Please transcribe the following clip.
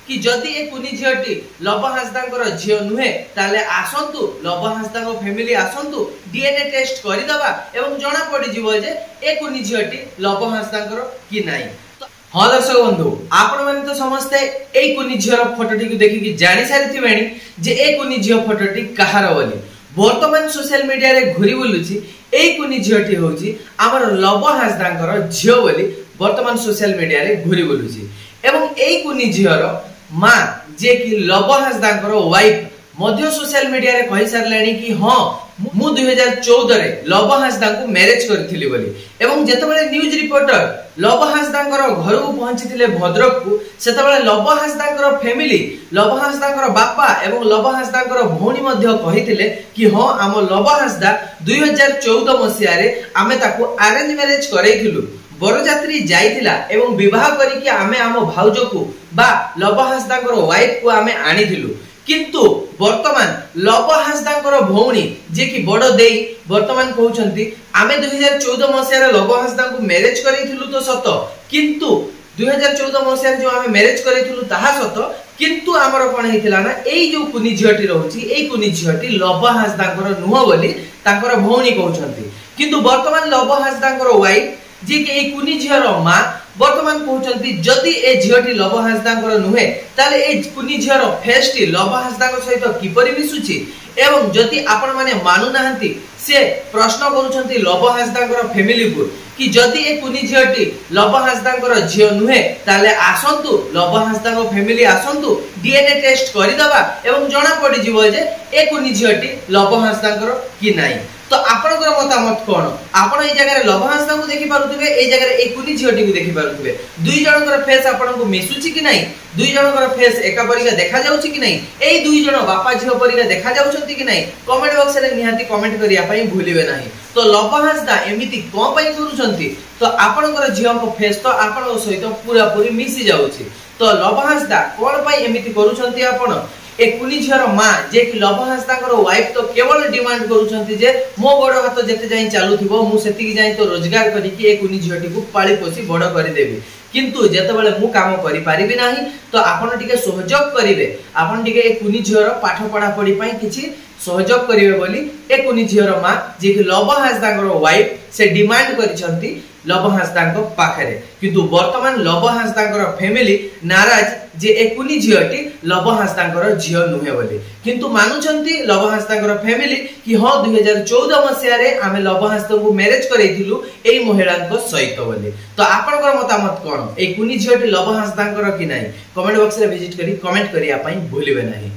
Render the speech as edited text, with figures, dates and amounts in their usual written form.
कि जदि ए कुनी झीटी लव हांसदा झील नुहे ताले आसंतु लव हांसदा फैमिली आसंतु डीएनए टेस्ट करदबा एवं जना पड़ी जीवो जे ए कुनी झीटी लव हांसदा कि नाही। हाँ दर्शक बंधु आपण मैंने तो समस्ते ए कुनी झीर फोटोटी को देखिकी जानी सारी जे ए कुनी झी फोटोटी कहार बोली वर्तमान सोशल मीडिया रे घुरी बुलुची ए कुनी झीटी होची हमर लव हांसदा झील बोली वर्तमान सोशल मीडिया रे घुरी बुलुची एवं ए कुनी झीर मां जे कि लव हांसदा वाइफ मध्य सोशल मीडिया रे कहि सारलानी कि हां मु 2014 रे लव हांसदा को मैरिज करथिली बोली एवं जेतबेले न्यूज रिपोर्टर लव हांसदा घर को पहुंचीथिले भद्रक को सेतबेले लव हांसदा फैमिली लव हांसदा बापा एवं लव हांसदा भौणी मध्य कहिथिले कि हां आम लव हांसदा 2014 मसिया रे आमे ताको अरेंज मैरिज करैथिलु बरजात्री जाइथिला एवं विवाह करिकि आमे आम भाउजो को बा लव हांसदा वाइफ को आमे आनिथिलु किंतु वर्तमान लव हांसदा भौणी जे कि बड़ देई वर्तमान कहउछंती आमे 2014 मसिया रे लव हांसदा को मैरिज करैथिलु तो सत किंतु 2014 मसिया रे जो आमे मैरिज करैथिलु ताहा सत किंतु हमर कोन हेतिला ना एई जो कुनी झियटी रहउची एई कुनी झियटी लव हांसदा नुह बोली ताकर भौणी कहउछंती किंतु वर्तमान लव हांसदा वाइफ जे कि ए कुनी झियर मां वर्तमान कहउछंती जदि ए झियटी लव हांसदा नुहे ताले ए कुनी झियर फेसटी लव हांसदा सहित किपरि मिसुची एवं जदि आपण माने मानु नाहंती से प्रश्न करूछंती लव हांसदा फैमिली को कि जदि ए कुनी झियटी लव हांसदा झिय नुहे ताले आसंतु लव हांसदा फैमिली आसंतु डीएनए टेस्ट करदबा एवं जना पड़ी जीवो जे ए कुनी झियटी लव हांसदा कि नाही। तो आपनकर मतामत कोन आपण ए जगह रे लव हांसदा को देखि पारुथिबे ए जगह रे ए कुनी झियटी को देखि पारुथिबे दुई जनकर फेस आपण को मिसुची कि नाही दुई जनकर फेस एका परिका देखा जाउची कि नाही एई दुई जन बापा झियो परिका देखा जाउछंती कि नाही कमेंट बॉक्स रे निहाती कमेंट करिया पई भूलिबे नाही। तो लव हांसदा एमिति कोन पई करूछंती तो आपनकर झियो को फेस तो आपण सहित पूरा पूरी मिसी जाउची तो लव हांसदा कोन पई एमिति करूछंती आपण ए कुनी झियर मां जे कि लव हांसदा वाइफ तो केवल डिमांड करूछंती जे मो बड़ हाथ जते जाई चालुथिबो मु सेति की जाई तो रोजगार करी कि ए कुनी झियटी को पाली पोसी बड़ करि देबी किंतु जेतेबेले मु काम करि पारिबि नाही तो आपण टिके सहयोग करिवे आपण टिके ए कुनी झियर पाठ पढा पढी पई किछि सहयोग करिवे बोली ए कुनी झियर मां जे कि लव हांसदा वाइफ से डिमांड करिसंती लव हांसदा पाखरे किंतु वर्तमान लव हांसदा फैमिली नाराज जे ए कुनी झियटी लव हांसदा झिय नुहे बोली किंतु मानुछंती लव हांसदा फैमिली कि हां 2014 मसिया रे आमे लव हांसदा को मैरिज करैथिलु एई महिला सहित बोली। तो आपनकर मतामत कोन ए कुनी झियटी लव हांसदा कि नाही कमेंट बॉक्स रे विजिट करी कमेंट करिया पई भूलिबे नाही।